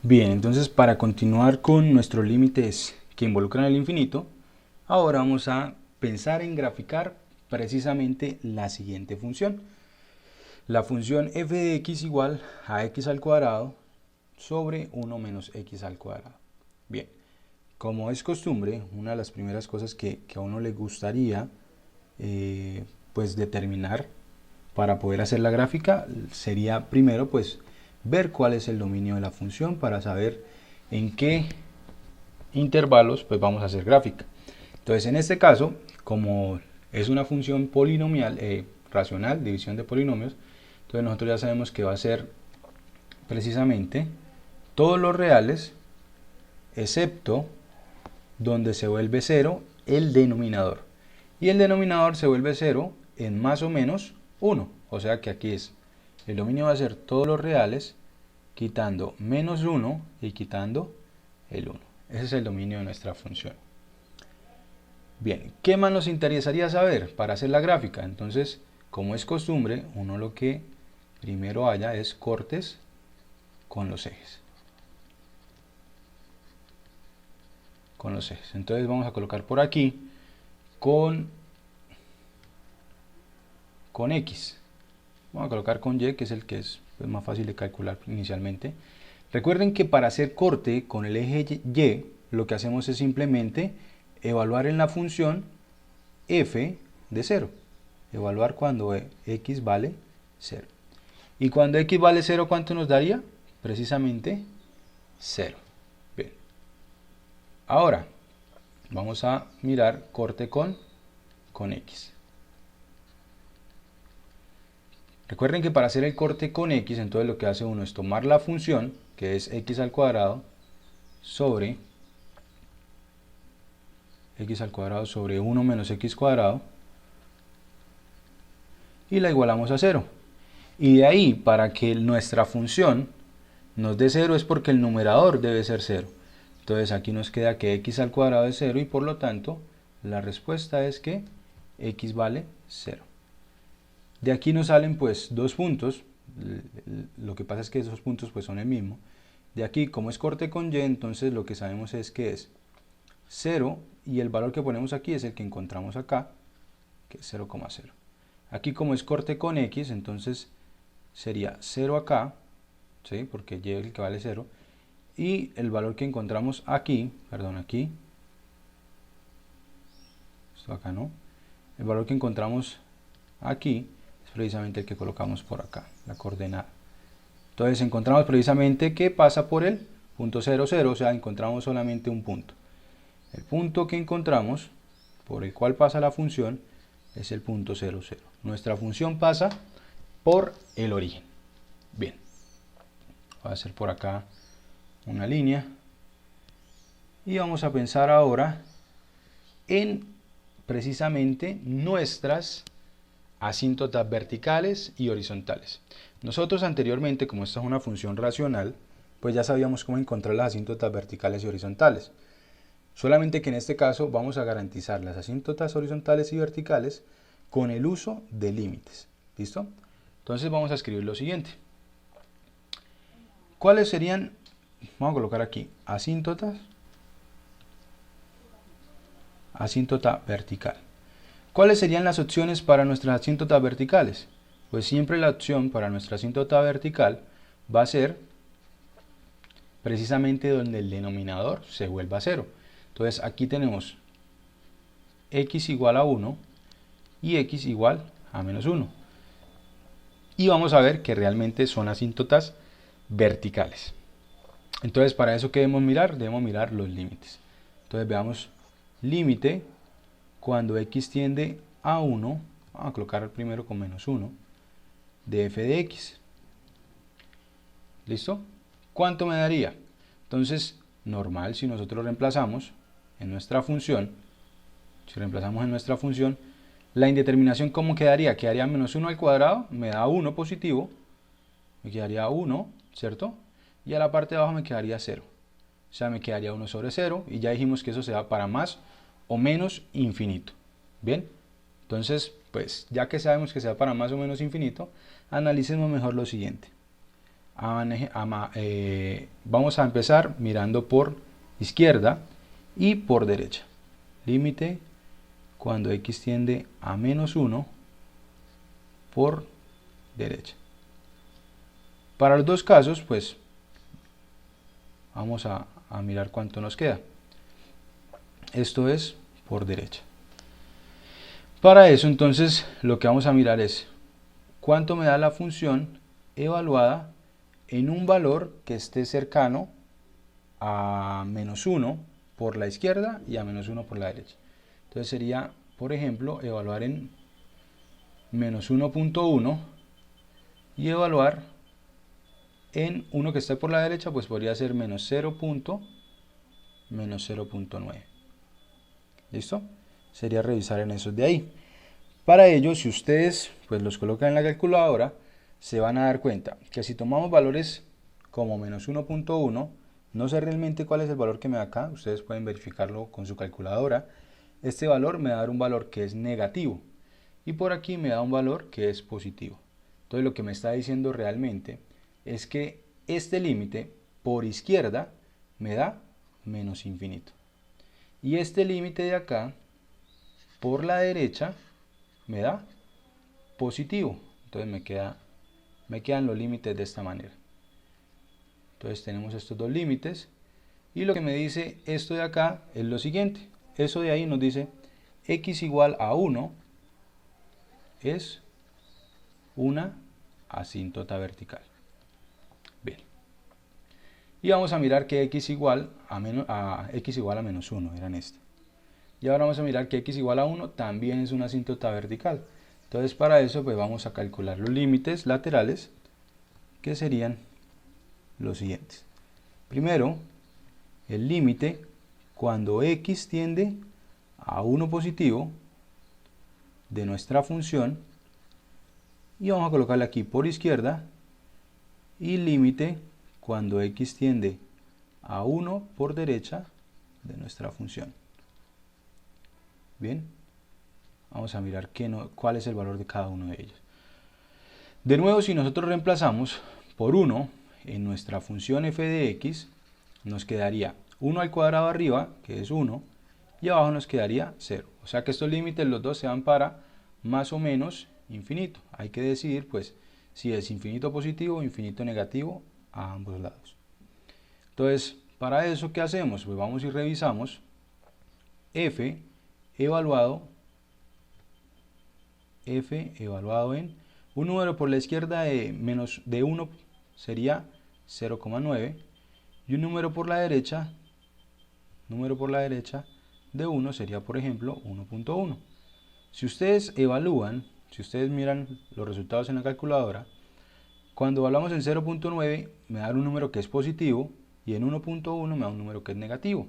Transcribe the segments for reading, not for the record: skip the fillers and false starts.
Bien, entonces para continuar con nuestros límites que involucran el infinito, ahora vamos a pensar en graficar precisamente la siguiente función. La función f de x igual a x al cuadrado sobre 1 menos x al cuadrado. Bien, como es costumbre, una de las primeras cosas que a uno le gustaría pues determinar para poder hacer la gráfica sería primero pues ver cuál es el dominio de la función para saber en qué intervalos pues vamos a hacer gráfica. Entonces en este caso, como es una función polinomial racional, división de polinomios, entonces nosotros ya sabemos que va a ser precisamente todos los reales excepto donde se vuelve cero el denominador, y el denominador se vuelve cero en más o menos 1, o sea que aquí es el dominio va a ser todos los reales quitando menos 1 y quitando el 1. Ese es el dominio de nuestra función. Bien, ¿qué más nos interesaría saber para hacer la gráfica? Entonces, como es costumbre, uno lo que primero haya es cortes con los ejes. Con los ejes. Entonces vamos a colocar por aquí con X. Vamos a colocar con Y, que es el que es más fácil de calcular inicialmente. Recuerden que para hacer corte con el eje Y, lo que hacemos es simplemente evaluar en la función f de 0. Evaluar cuando x vale 0. Y cuando x vale 0, ¿cuánto nos daría? Precisamente 0. Bien. Ahora, vamos a mirar corte con x. Recuerden que para hacer el corte con x, entonces lo que hace uno es tomar la función, que es x al cuadrado, sobre 1 menos x cuadrado, y la igualamos a 0. Y de ahí, para que nuestra función nos dé 0, es porque el numerador debe ser 0. Entonces aquí nos queda que x al cuadrado es 0, y por lo tanto la respuesta es que x vale 0. De aquí nos salen pues dos puntos, lo que pasa es que esos puntos pues son el mismo. De aquí, como es corte con y, entonces lo que sabemos es que es 0, y el valor que ponemos aquí es el que encontramos acá, que es 0,0. Aquí como es corte con x, entonces sería 0 acá, ¿sí? Porque y es el que vale 0, y el valor que encontramos aquí, aquí, esto acá no, el valor que encontramos aquí es precisamente el que colocamos por acá, la coordenada. Entonces encontramos precisamente que pasa por el punto 0, 0, o sea, encontramos solamente un punto. El punto que encontramos, por el cual pasa la función, es el punto 0, 0. Nuestra función pasa por el origen. Bien, voy a hacer por acá una línea. Y vamos a pensar ahora en precisamente nuestras asíntotas verticales y horizontales. Nosotros anteriormente, como esta es una función racional, pues ya sabíamos cómo encontrar las asíntotas verticales y horizontales. Solamente que en este caso vamos a garantizar las asíntotas horizontales y verticales con el uso de límites. ¿Listo? Entonces vamos a escribir lo siguiente. ¿Cuáles serían? Vamos a colocar aquí asíntota vertical. ¿Cuáles serían las opciones para nuestras asíntotas verticales? Pues siempre la opción para nuestra asíntota vertical va a ser precisamente donde el denominador se vuelva 0. Entonces aquí tenemos x igual a 1 y x igual a menos 1. Y vamos a ver que realmente son asíntotas verticales. Entonces para eso, ¿qué debemos mirar? Debemos mirar los límites. Entonces veamos límite cuando x tiende a 1, vamos a colocar primero con menos 1, de f de x. ¿Listo? ¿Cuánto me daría? Entonces, normal, si nosotros reemplazamos en nuestra función, la indeterminación, ¿cómo quedaría? Quedaría menos 1 al cuadrado, me da 1 positivo, me quedaría 1, ¿cierto? Y a la parte de abajo me quedaría 0. O sea, me quedaría 1 sobre 0, y ya dijimos que eso se da para más o menos infinito. Bien, entonces, pues ya que sabemos que se da para más o menos infinito, analicemos mejor lo siguiente. vamos a empezar mirando por izquierda y por derecha. Límite cuando x tiende a menos 1 por derecha. Para los dos casos, pues vamos a mirar cuánto nos queda. Esto es por derecha. Para eso, entonces, lo que vamos a mirar es cuánto me da la función evaluada en un valor que esté cercano a menos 1 por la izquierda y a menos 1 por la derecha. Entonces sería, por ejemplo, evaluar en menos 1.1 y evaluar en uno que esté por la derecha, pues podría ser menos 0.9. ¿Listo? Sería revisar en esos de ahí. Para ello, si ustedes pues los colocan en la calculadora, se van a dar cuenta que si tomamos valores como menos 1.1, no sé realmente cuál es el valor que me da acá, ustedes pueden verificarlo con su calculadora. Este valor me va a dar un valor que es negativo y por aquí me da un valor que es positivo. Entonces lo que me está diciendo realmente es que este límite por izquierda me da menos infinito. Y este límite de acá por la derecha me da positivo. Entonces me quedan los límites de esta manera. Entonces tenemos estos dos límites y lo que me dice esto de acá es lo siguiente. Eso de ahí nos dice x igual a 1 es una asíntota vertical. Bien. Y vamos a mirar que x igual a menos 1, eran estas. Y ahora vamos a mirar que x igual a 1 también es una asíntota vertical. Entonces para eso pues vamos a calcular los límites laterales, que serían los siguientes. Primero, el límite cuando x tiende a 1 positivo de nuestra función, y vamos a colocarle aquí por izquierda, y límite cuando x tiende a 1 por derecha de nuestra función. Bien, vamos a mirar cuál es el valor de cada uno de ellos. De nuevo, si nosotros reemplazamos por 1 en nuestra función f de x, nos quedaría 1 al cuadrado arriba, que es 1, y abajo nos quedaría 0. O sea que estos límites los dos se van para más o menos infinito. Hay que decidir pues si es infinito positivo o infinito negativo a ambos lados. Entonces, para eso, ¿qué hacemos? Pues vamos y revisamos f evaluado en un número por la izquierda de 1 sería 0,9 y un número por la derecha de 1 sería, por ejemplo, 1.1. Si ustedes evalúan, si ustedes miran los resultados en la calculadora, cuando evaluamos en 0.9 me da un número que es positivo y en 1.1 me da un número que es negativo.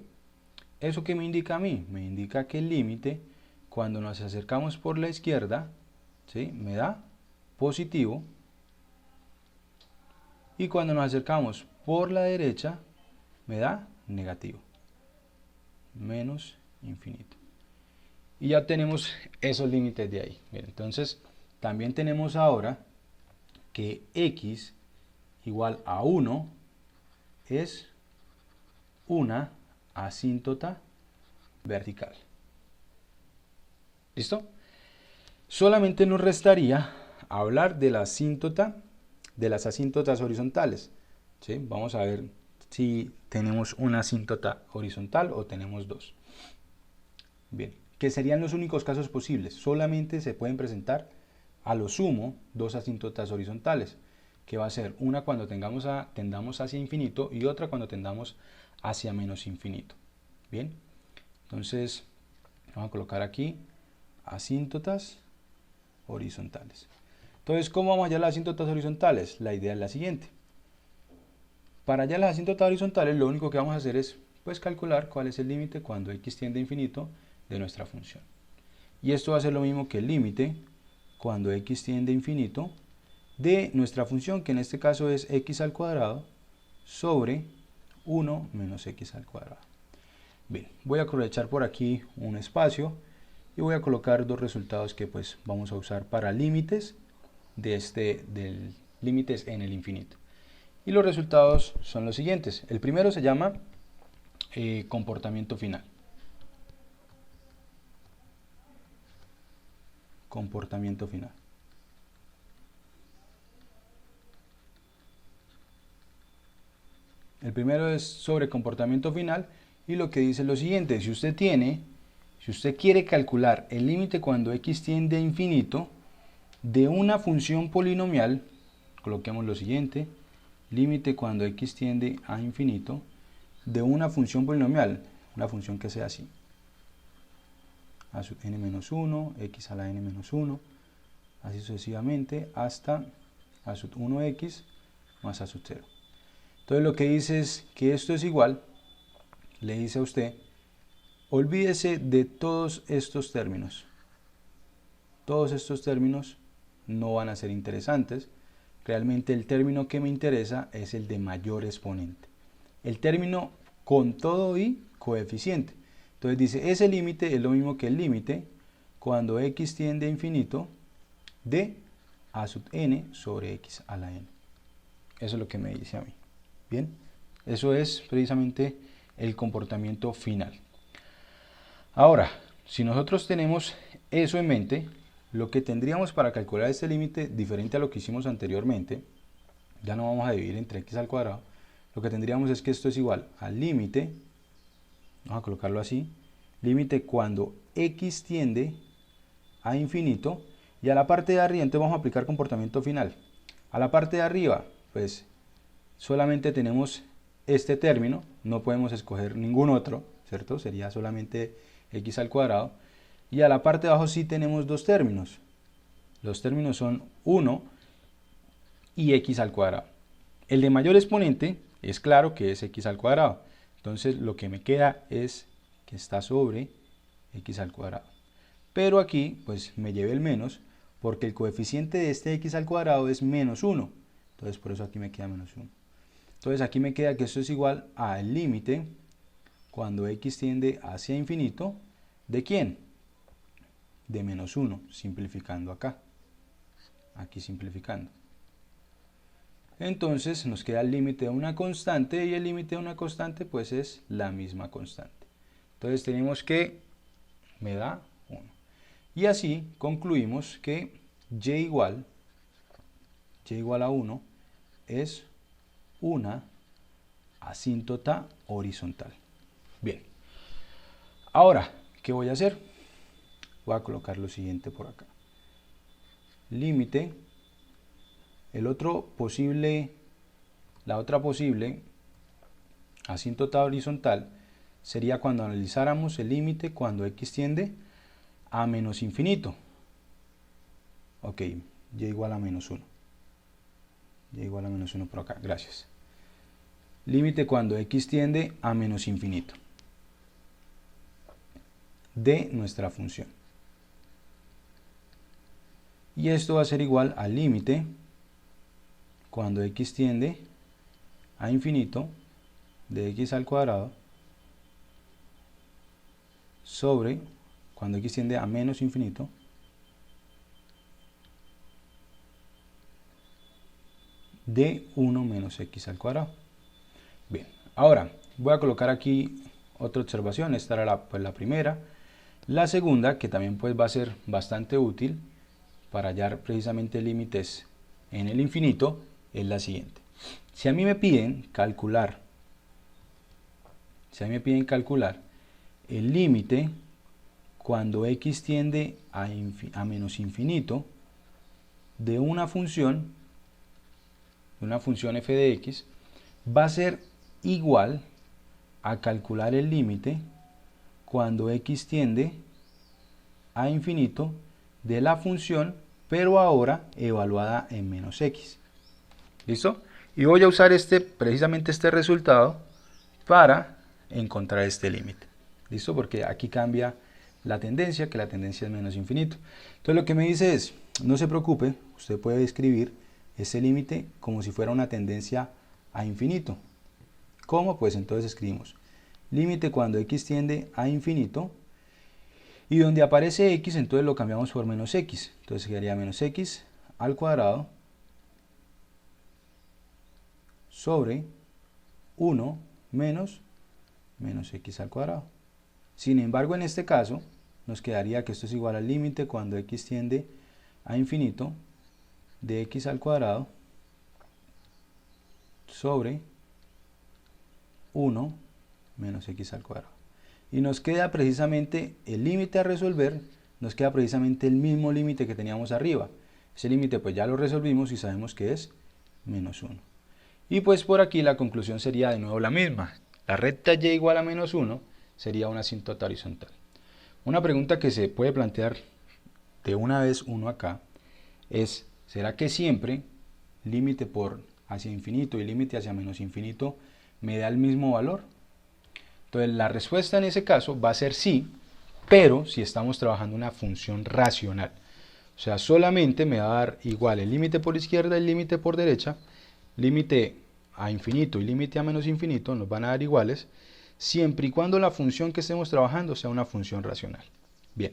¿Eso qué me indica a mí? Me indica que el límite, cuando nos acercamos por la izquierda, ¿sí?, me da positivo, y cuando nos acercamos por la derecha, me da negativo, menos infinito. Y ya tenemos esos límites de ahí. Bien, entonces, también tenemos ahora que x igual a 1 es una asíntota vertical. ¿Listo? Solamente nos restaría hablar de la asíntota, de las asíntotas horizontales. ¿Sí? Vamos a ver si tenemos una asíntota horizontal o tenemos dos. Bien, que serían los únicos casos posibles. Solamente se pueden presentar a lo sumo dos asíntotas horizontales, que va a ser una cuando tendamos hacia infinito y otra cuando tendamos hacia menos infinito. Bien, entonces vamos a colocar aquí asíntotas horizontales. Entonces, ¿cómo vamos a hallar las asíntotas horizontales? La idea es la siguiente. Para hallar las asíntotas horizontales, lo único que vamos a hacer es pues calcular cuál es el límite cuando x tiende a infinito de nuestra función. Y esto va a ser lo mismo que el límite cuando x tiende a infinito de nuestra función, que en este caso es x al cuadrado sobre 1 menos x al cuadrado. Bien, voy a aprovechar por aquí un espacio y voy a colocar dos resultados que pues vamos a usar para límites límites en el infinito. Y los resultados son los siguientes. El primero se llama comportamiento final. Comportamiento final. El primero es sobre comportamiento final y lo que dice es lo siguiente: si usted quiere calcular el límite cuando x tiende a infinito de una función polinomial, coloquemos lo siguiente: límite cuando x tiende a infinito de una función polinomial, una función que sea así, a sub n-1, x a la n-1, así sucesivamente hasta a sub 1x más a sub 0. Entonces lo que dice es que esto es igual, le dice a usted, olvídese de todos estos términos. Todos estos términos no van a ser interesantes. Realmente el término que me interesa es el de mayor exponente. El término con todo y coeficiente. Entonces dice, ese límite es lo mismo que el límite cuando x tiende a infinito de a sub n sobre x a la n. Eso es lo que me dice a mí. Bien, eso es precisamente el comportamiento final. Ahora, si nosotros tenemos eso en mente, lo que tendríamos para calcular este límite, diferente a lo que hicimos anteriormente, ya no vamos a dividir entre x al cuadrado, lo que tendríamos es que esto es igual al límite, vamos a colocarlo así, límite cuando x tiende a infinito, y a la parte de arriba entonces vamos a aplicar comportamiento final. A la parte de arriba, pues solamente tenemos este término, no podemos escoger ningún otro, ¿cierto? Sería solamente x al cuadrado. Y a la parte de abajo sí tenemos dos términos. Los términos son 1 y x al cuadrado. El de mayor exponente es claro que es x al cuadrado. Entonces lo que me queda es que está sobre x al cuadrado. Pero aquí pues me llevé el menos porque el coeficiente de este x al cuadrado es menos 1. Entonces por eso aquí me queda menos 1. Entonces aquí me queda que esto es igual al límite cuando x tiende hacia infinito, ¿de quién? De menos 1, simplificando acá. Aquí simplificando. Entonces nos queda el límite de una constante y el límite de una constante pues es la misma constante. Entonces tenemos que me da 1. Y así concluimos que y igual a 1 es una asíntota horizontal. Bien, ahora, ¿qué voy a hacer? Voy a colocar lo siguiente por acá. Límite, la otra posible asíntota horizontal sería cuando analizáramos el límite cuando x tiende a menos infinito. Ok, y igual a menos 1. Y igual a menos 1 por acá, gracias. Límite cuando x tiende a menos infinito de nuestra función. Y esto va a ser igual al límite cuando x tiende a infinito de x al cuadrado sobre cuando x tiende a menos infinito de 1 menos x al cuadrado. Bien, ahora voy a colocar aquí otra observación. Esta era la primera. La segunda, que también pues va a ser bastante útil para hallar precisamente límites en el infinito, es la siguiente. Si a mí me piden calcular el límite cuando x tiende a menos infinito de una función f de x, va a ser igual a calcular el límite cuando x tiende a infinito de la función, pero ahora evaluada en menos x. ¿Listo? Y voy a usar precisamente este resultado para encontrar este límite. ¿Listo? Porque aquí cambia la tendencia, que la tendencia es menos infinito. Entonces lo que me dice es, no se preocupe, usted puede escribir ese límite como si fuera una tendencia a infinito. ¿Cómo? Pues entonces escribimos límite cuando x tiende a infinito, y donde aparece x entonces lo cambiamos por menos x, entonces quedaría menos x al cuadrado sobre 1 menos x al cuadrado. Sin embargo, en este caso, nos quedaría que esto es igual al límite cuando x tiende a infinito de x al cuadrado sobre 1 menos x al cuadrado. Y nos queda precisamente el límite a resolver, nos queda precisamente el mismo límite que teníamos arriba. Ese límite pues ya lo resolvimos y sabemos que es menos 1. Y pues por aquí la conclusión sería de nuevo la misma. La recta y igual a menos 1 sería una asíntota horizontal. Una pregunta que se puede plantear de una vez uno acá es, ¿será que siempre límite por hacia infinito y límite hacia menos infinito me da el mismo valor? Entonces la respuesta en ese caso va a ser sí, pero si estamos trabajando una función racional. O sea, solamente me va a dar igual el límite por izquierda y el límite por derecha, límite a infinito y límite a menos infinito nos van a dar iguales, siempre y cuando la función que estemos trabajando sea una función racional. Bien,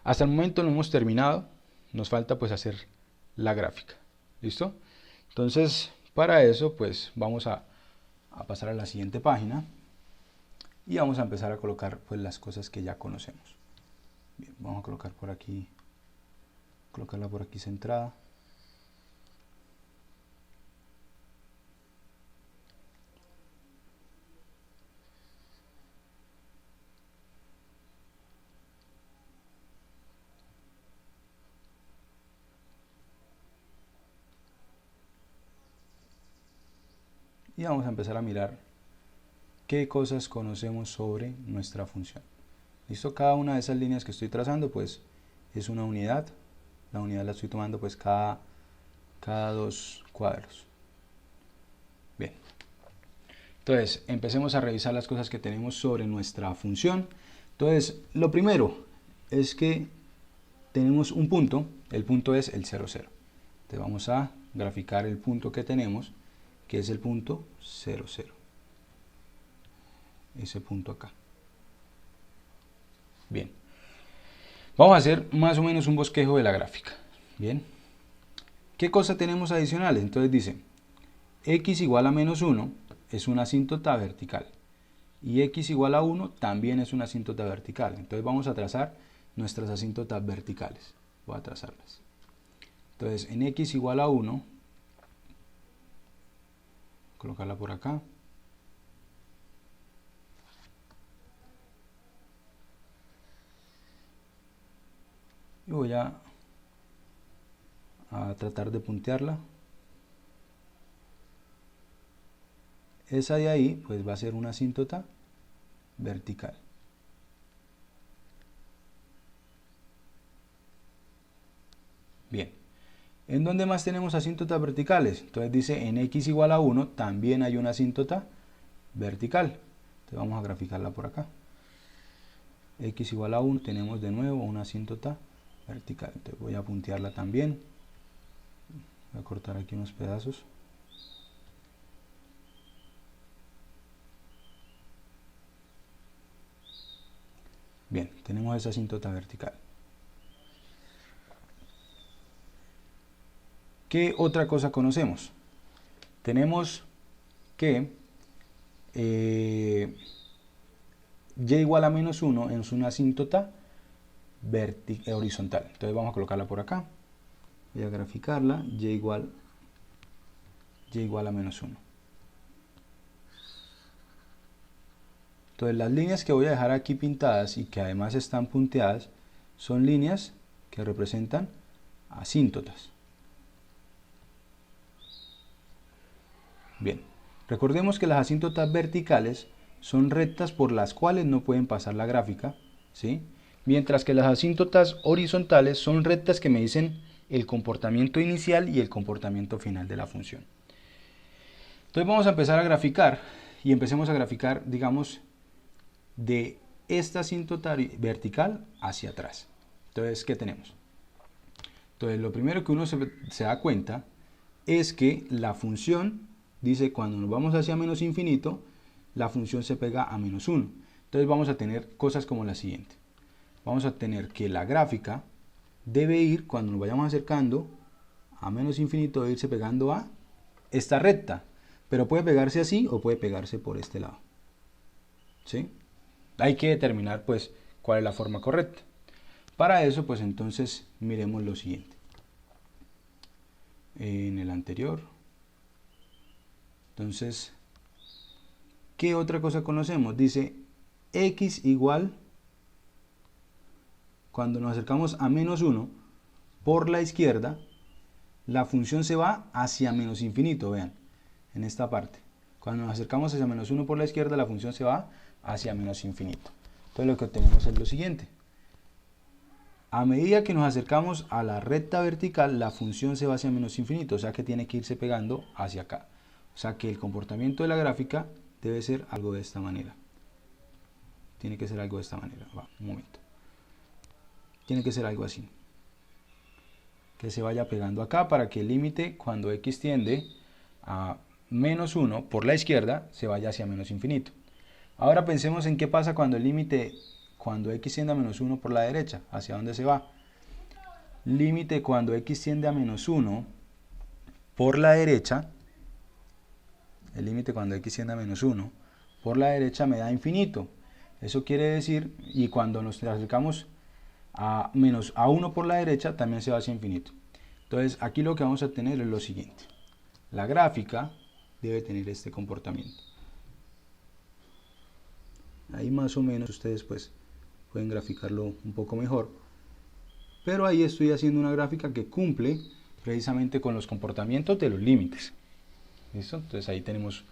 hasta el momento no hemos terminado, nos falta pues hacer la gráfica. ¿Listo? Entonces, para eso pues vamos a pasar a la siguiente página y vamos a empezar a colocar pues las cosas que ya conocemos. Bien, vamos a colocar por aquí, colocarla por aquí centrada. Y vamos a empezar a mirar qué cosas conocemos sobre nuestra función. ¿Listo? Cada una de esas líneas que estoy trazando pues es una unidad. La unidad la estoy tomando pues cada 2 cuadros. Bien. Entonces, empecemos a revisar las cosas que tenemos sobre nuestra función. Entonces, lo primero es que tenemos un punto. El punto es el 0, 0. Entonces vamos a graficar el punto que tenemos, que es el punto 0, 0. Ese punto acá. Bien. Vamos a hacer más o menos un bosquejo de la gráfica. Bien. ¿Qué cosa tenemos adicionales? Entonces dice, x igual a menos 1 es una asíntota vertical. Y x igual a 1 también es una asíntota vertical. Entonces vamos a trazar nuestras asíntotas verticales. Voy a trazarlas. Entonces en x igual a 1, colocarla por acá. Y voy a tratar de puntearla. Esa de ahí pues va a ser una asíntota vertical. Bien. ¿En dónde más tenemos asíntotas verticales? Entonces dice en x igual a 1 también hay una asíntota vertical. Entonces vamos a graficarla por acá. X igual a 1 tenemos de nuevo una asíntota vertical. Entonces voy a puntearla también. Voy a cortar aquí unos pedazos. Bien, tenemos esa asíntota vertical. ¿Qué otra cosa conocemos? Tenemos que y igual a menos 1 es una asíntota horizontal. Entonces vamos a colocarla por acá. Voy a graficarla. Y igual a menos 1. Entonces las líneas que voy a dejar aquí pintadas y que además están punteadas son líneas que representan asíntotas. Bien, recordemos que las asíntotas verticales son rectas por las cuales no pueden pasar la gráfica, ¿sí? Mientras que las asíntotas horizontales son rectas que me dicen el comportamiento inicial y el comportamiento final de la función. Entonces vamos a empezar a graficar y empecemos a graficar, digamos, de esta asíntota vertical hacia atrás. Entonces, ¿qué tenemos? Entonces, lo primero que uno se da cuenta es que la función dice cuando nos vamos hacia menos infinito, la función se pega a menos 1. Entonces vamos a tener cosas como la siguiente. Vamos a tener que la gráfica debe ir, cuando nos vayamos acercando a menos infinito, debe irse pegando a esta recta, pero puede pegarse así o puede pegarse por este lado. ¿Sí? Hay que determinar pues cuál es la forma correcta. Para eso pues entonces miremos lo siguiente. En el anterior, entonces, ¿qué otra cosa conocemos? Dice x igual, cuando nos acercamos a menos 1 por la izquierda, la función se va hacia menos infinito, vean, en esta parte. Cuando nos acercamos hacia menos 1 por la izquierda, la función se va hacia menos infinito. Entonces lo que obtenemos es lo siguiente. A medida que nos acercamos a la recta vertical, la función se va hacia menos infinito, o sea que tiene que irse pegando hacia acá. O sea que el comportamiento de la gráfica debe ser algo de esta manera. Tiene que ser algo de esta manera. Va, un momento. Tiene que ser algo así. Que se vaya pegando acá para que el límite, cuando x tiende a menos 1 por la izquierda, se vaya hacia menos infinito. Ahora pensemos en qué pasa cuando el límite, cuando x tiende a menos 1 por la derecha, ¿hacia dónde se va? Límite cuando x tiende a menos 1 por la derecha, el límite cuando x tiende a menos 1 por la derecha me da infinito. Eso quiere decir, y cuando nos acercamos a 1 por la derecha, también se va hacia infinito. Entonces aquí lo que vamos a tener es lo siguiente. La gráfica debe tener este comportamiento. Ahí más o menos ustedes pues pueden graficarlo un poco mejor, pero ahí estoy haciendo una gráfica que cumple precisamente con los comportamientos de los límites. ¿Listo? Entonces ahí tenemos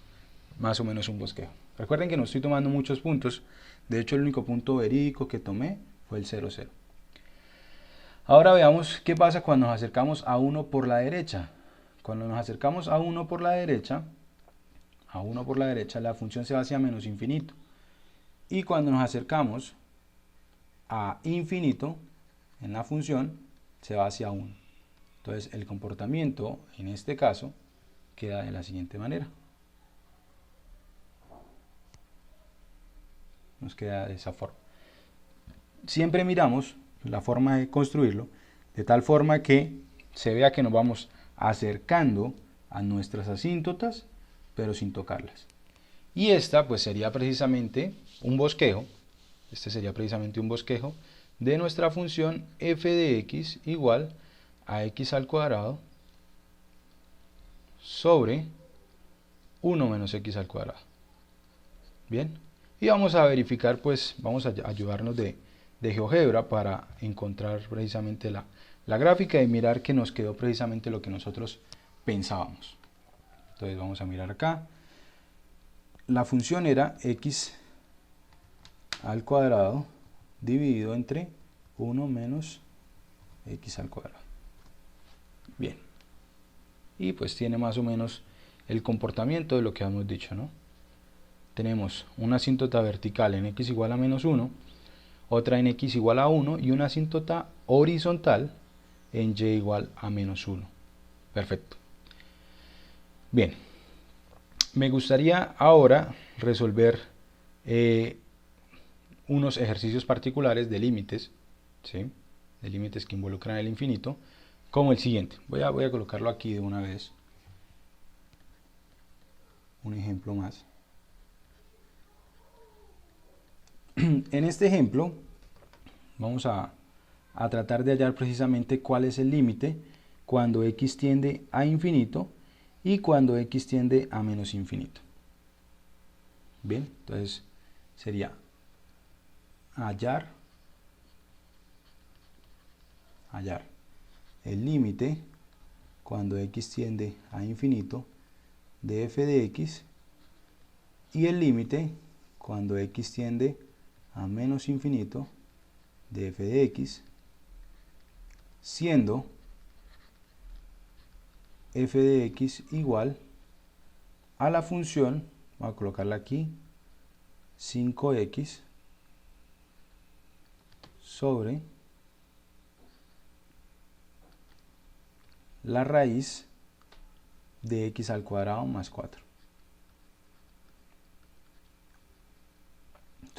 más o menos un bosquejo. Recuerden que no estoy tomando muchos puntos, de hecho el único punto verídico que tomé fue el 0, 0. Ahora veamos qué pasa cuando nos acercamos a 1 por la derecha. Cuando nos acercamos a 1 por la derecha, la función se va hacia menos infinito. Y cuando nos acercamos a infinito, en la función, se va hacia 1. Entonces el comportamiento, en este caso, queda de la siguiente manera. Nos queda de esa forma. Siempre miramos la forma de construirlo de tal forma que se vea que nos vamos acercando a nuestras asíntotas, pero sin tocarlas. Y esta pues sería precisamente un bosquejo, de nuestra función f de x igual a x al cuadrado sobre 1 menos x al cuadrado. Bien, y vamos a verificar, pues vamos a ayudarnos de GeoGebra para encontrar precisamente la gráfica y mirar que nos quedó precisamente lo que nosotros pensábamos. Entonces vamos a mirar acá. La función era x al cuadrado dividido entre 1 menos x al cuadrado. Bien. Y pues tiene más o menos el comportamiento de lo que hemos dicho, ¿no? Tenemos una asíntota vertical en x igual a menos 1, otra en x igual a 1 y una asíntota horizontal en y igual a menos 1. Perfecto. Bien. Me gustaría ahora resolver unos ejercicios particulares de límites, ¿sí? De límites que involucran el infinito, como el siguiente. Voy a colocarlo aquí de una vez. Un ejemplo más. En este ejemplo vamos a tratar de hallar precisamente cuál es el límite cuando x tiende a infinito y cuando x tiende a menos infinito. Bien, entonces sería hallar el límite cuando x tiende a infinito de f de x y el límite cuando x tiende a menos infinito de f de x, siendo f de x igual a la función, vamos a colocarla aquí, 5x sobre la raíz de x al cuadrado más 4.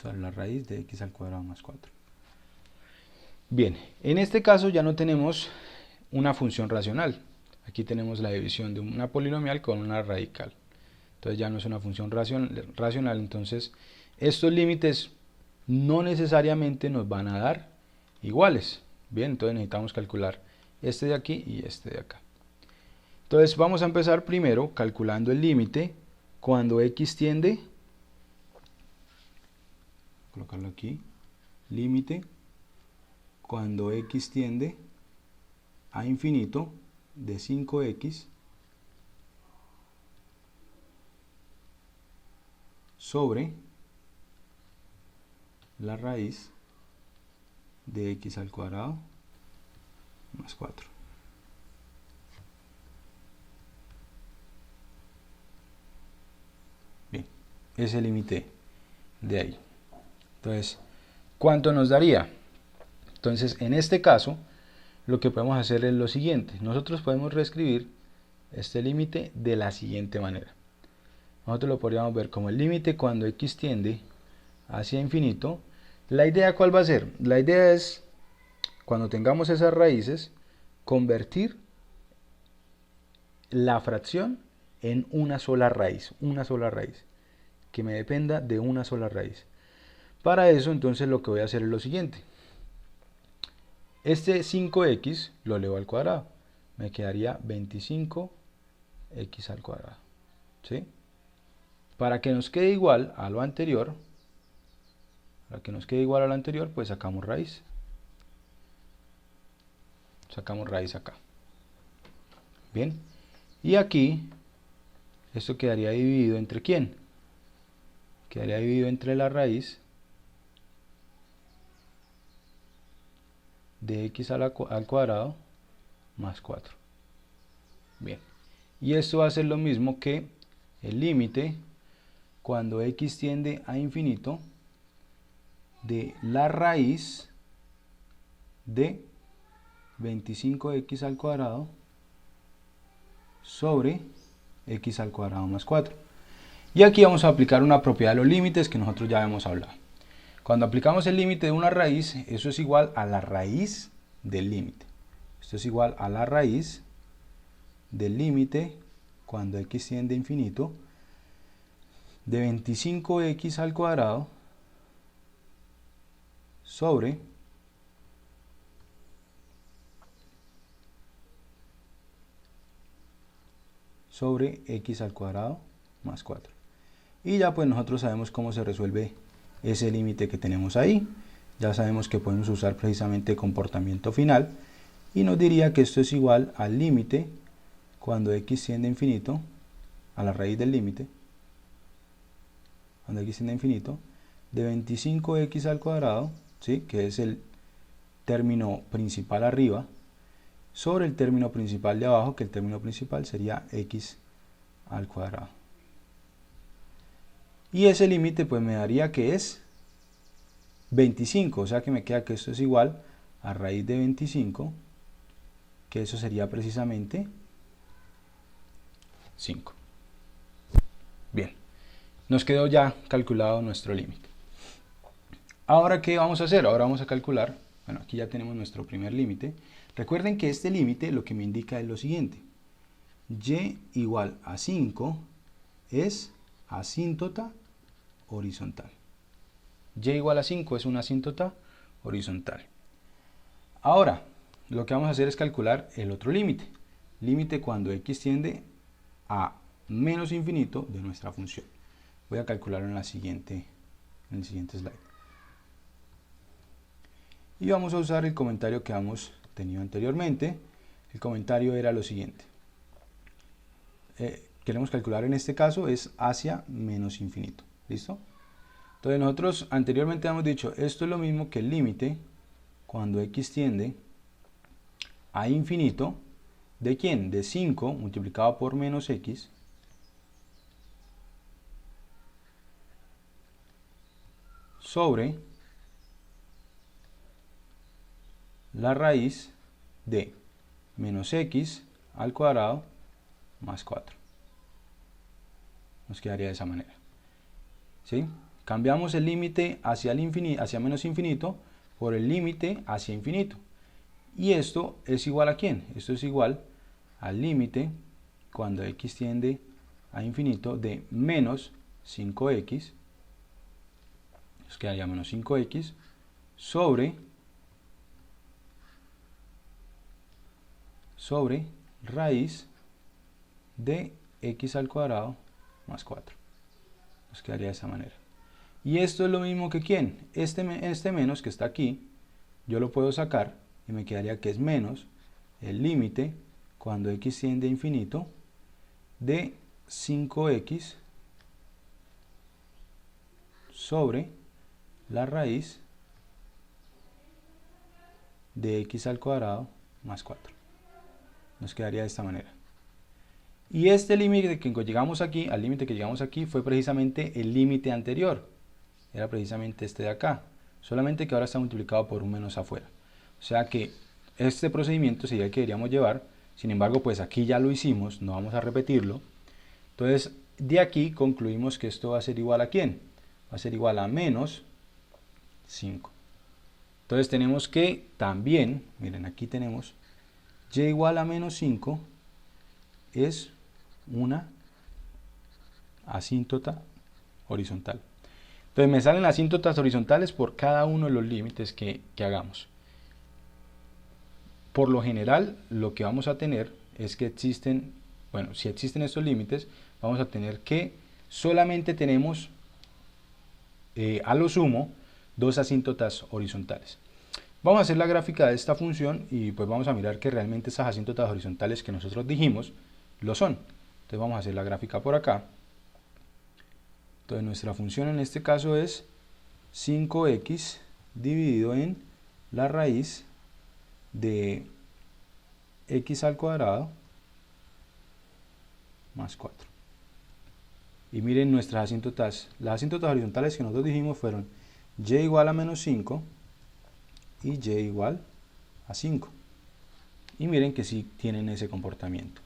Sobre la raíz de x al cuadrado más 4. Bien, en este caso ya no tenemos una función racional. Aquí tenemos la división de una polinomial con una radical. Entonces ya no es una función racional. Entonces estos límites no necesariamente nos van a dar iguales. Bien, entonces necesitamos calcular este de aquí y este de acá. Entonces vamos a empezar primero calculando el límite cuando x tiende, colocarlo aquí, límite cuando x tiende a infinito de 5x sobre la raíz de x al cuadrado más 4. Bien, ese límite de ahí. Entonces, ¿cuánto nos daría? Entonces, en este caso, lo que podemos hacer es lo siguiente. Nosotros podemos reescribir este límite de la siguiente manera. Nosotros lo podríamos ver como el límite cuando x tiende hacia infinito. La idea, ¿cuál va a ser? La idea es, cuando tengamos esas raíces, convertir la fracción en una sola raíz, que me dependa de una sola raíz. Para eso, entonces, lo que voy a hacer es lo siguiente. Este 5x lo elevo al cuadrado. Me quedaría 25x al cuadrado. ¿Sí? Para que nos quede igual a lo anterior, pues sacamos raíz. Sacamos raíz acá. Bien. Y aquí, esto quedaría dividido entre ¿quién? Quedaría dividido entre la raíz de x al cuadrado más 4. Bien. Y esto va a ser lo mismo que el límite cuando x tiende a infinito de la raíz de 25x al cuadrado sobre x al cuadrado más 4. Y aquí vamos a aplicar una propiedad de los límites que nosotros ya hemos hablado. Cuando aplicamos el límite de una raíz, eso es igual a la raíz del límite. Esto es igual a la raíz del límite cuando x tiende a infinito de 25x al cuadrado sobre x al cuadrado más 4. Y ya pues nosotros sabemos cómo se resuelve ese límite que tenemos ahí. Ya sabemos que podemos usar precisamente comportamiento final y nos diría que esto es igual al límite cuando x tiende a infinito, a la raíz del límite, cuando x tiende a infinito, de 25x al cuadrado, ¿sí? Que es el término principal arriba, sobre el término principal de abajo, que el término principal sería x al cuadrado. Y ese límite pues me daría que es 25, o sea que me queda que esto es igual a raíz de 25, que eso sería precisamente 5. Bien, nos quedó ya calculado nuestro límite. Ahora, ¿qué vamos a hacer? Ahora vamos a calcular, bueno, aquí ya tenemos nuestro primer límite. Recuerden que este límite lo que me indica es lo siguiente. Y igual a 5 es asíntota horizontal. Y igual a 5 es una asíntota horizontal. Ahora, lo que vamos a hacer es calcular el otro límite. Límite cuando x tiende a menos infinito de nuestra función. Voy a calcularlo en el siguiente slide. Y vamos a usar el comentario que hemos tenido anteriormente. El comentario era lo siguiente. Queremos calcular en este caso es hacia menos infinito. ¿Listo? Entonces nosotros anteriormente hemos dicho, esto es lo mismo que el límite cuando x tiende a infinito, ¿de quién? De 5 multiplicado por menos x sobre la raíz de menos x al cuadrado más 4. Nos quedaría de esa manera. ¿Sí? Cambiamos el límite hacia menos infinito por el límite hacia infinito. ¿Y esto es igual a quién? Esto es igual al límite cuando x tiende a infinito de menos 5x, nos quedaría menos 5x sobre raíz de x al cuadrado más 4. Nos quedaría de esa manera. Y esto es lo mismo que ¿quién? Este menos que está aquí, yo lo puedo sacar y me quedaría que es menos el límite cuando x tiende a infinito de 5x sobre la raíz de x al cuadrado más 4. Nos quedaría de esta manera. Y este límite que llegamos aquí, al límite que llegamos aquí, fue precisamente el límite anterior. Era precisamente este de acá. Solamente que ahora está multiplicado por un menos afuera. O sea que este procedimiento sería el que deberíamos llevar. Sin embargo, pues aquí ya lo hicimos, no vamos a repetirlo. Entonces, de aquí concluimos que esto va a ser igual a ¿quién? Va a ser igual a menos 5. Entonces tenemos que también, miren, aquí tenemos y igual a menos 5 es una asíntota horizontal. Entonces me salen asíntotas horizontales por cada uno de los límites que hagamos. Por lo general, lo que vamos a tener es que existen, bueno, si existen estos límites, vamos a tener que solamente tenemos a lo sumo dos asíntotas horizontales. Vamos a hacer la gráfica de esta función y pues vamos a mirar que realmente esas asíntotas horizontales que nosotros dijimos lo son. Entonces vamos a hacer la gráfica por acá. Entonces nuestra función en este caso es 5x dividido en la raíz de x al cuadrado más 4. Y miren nuestras asíntotas. Las asíntotas horizontales que nosotros dijimos fueron y igual a menos 5 y y igual a 5. Y miren que sí tienen ese comportamiento.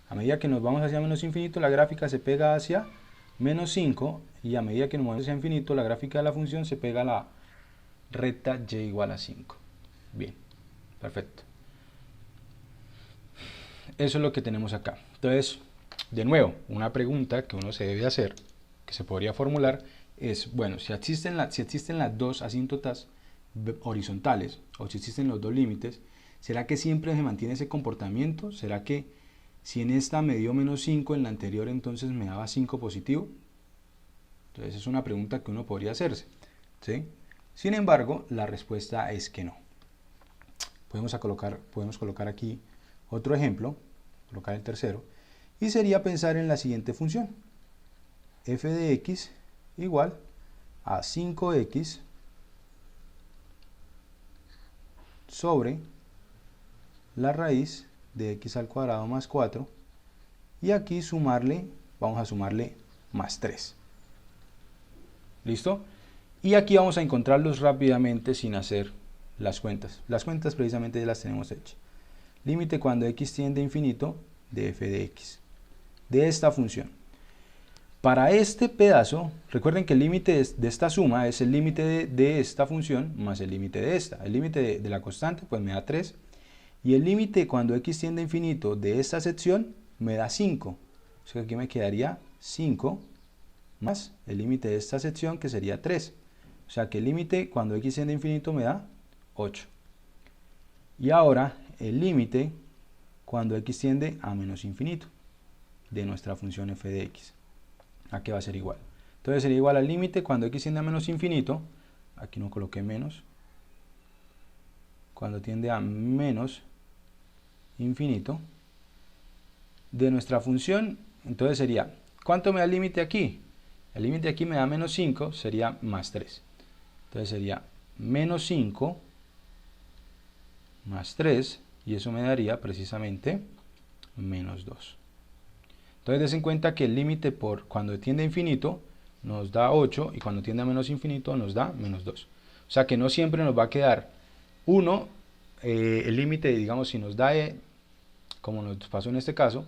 A medida que nos vamos hacia menos infinito, la gráfica se pega hacia menos 5, y a medida que nos movemos hacia infinito, la gráfica de la función se pega a la recta y igual a 5. Bien, perfecto. Eso es lo que tenemos acá. Entonces, de nuevo, una pregunta que uno se debe hacer, que se podría formular, es, bueno, si existen las dos asíntotas horizontales, o si existen los dos límites, ¿será que siempre se mantiene ese comportamiento? ¿Será que si en esta me dio menos 5, en la anterior entonces me daba 5 positivo? Entonces es una pregunta que uno podría hacerse, ¿sí? Sin embargo, la respuesta es que no. Podemos colocar aquí otro ejemplo, colocar el tercero, y sería pensar en la siguiente función. F de x igual a 5x sobre la raíz de x al cuadrado más 4, y aquí vamos a sumarle más 3. ¿Listo? Y aquí vamos a encontrarlos rápidamente sin hacer las cuentas. Las cuentas precisamente ya las tenemos hechas. Límite cuando x tiende a infinito de f de x, de esta función. Para este pedazo, recuerden que el límite de esta suma es el límite de esta función más el límite de esta. El límite de la constante pues me da 3. Y el límite cuando x tiende a infinito de esta sección me da 5. O sea que aquí me quedaría 5 más el límite de esta sección que sería 3. O sea que el límite cuando x tiende a infinito me da 8. Y ahora el límite cuando x tiende a menos infinito de nuestra función f de x. ¿A qué va a ser igual? Entonces sería igual al límite cuando x tiende a menos infinito. Aquí no coloqué menos. Cuando tiende a menos infinito de nuestra función, entonces sería, ¿cuánto me da el límite aquí? El límite aquí me da menos 5, sería más 3. Entonces sería menos 5 más 3, y eso me daría precisamente menos 2. Entonces des en cuenta que el límite por cuando tiende a infinito nos da 8, y cuando tiende a menos infinito nos da menos 2. O sea que no siempre nos va a quedar 1, el límite, digamos, si nos da, como nos pasó en este caso,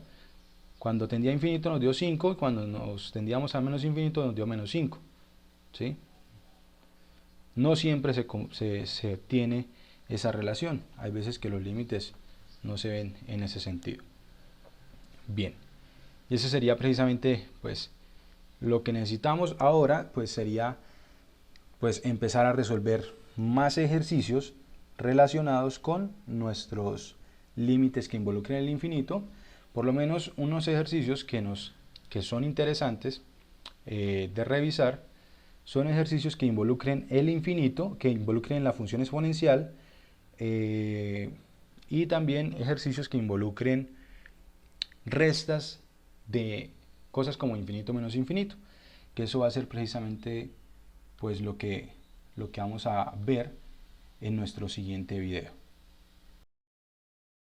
cuando tendía a infinito nos dio 5, y cuando nos tendíamos a menos infinito nos dio menos 5. ¿Sí? No siempre se obtiene esa relación. Hay veces que los límites no se ven en ese sentido. Bien, y ese sería precisamente pues lo que necesitamos ahora, pues sería pues empezar a resolver más ejercicios relacionados con nuestros límites que involucren el infinito, por lo menos unos ejercicios que son interesantes de revisar. Son ejercicios que involucren el infinito, que involucren la función exponencial, y también ejercicios que involucren restas de cosas como infinito menos infinito, que eso va a ser precisamente pues lo que vamos a ver en nuestro siguiente video.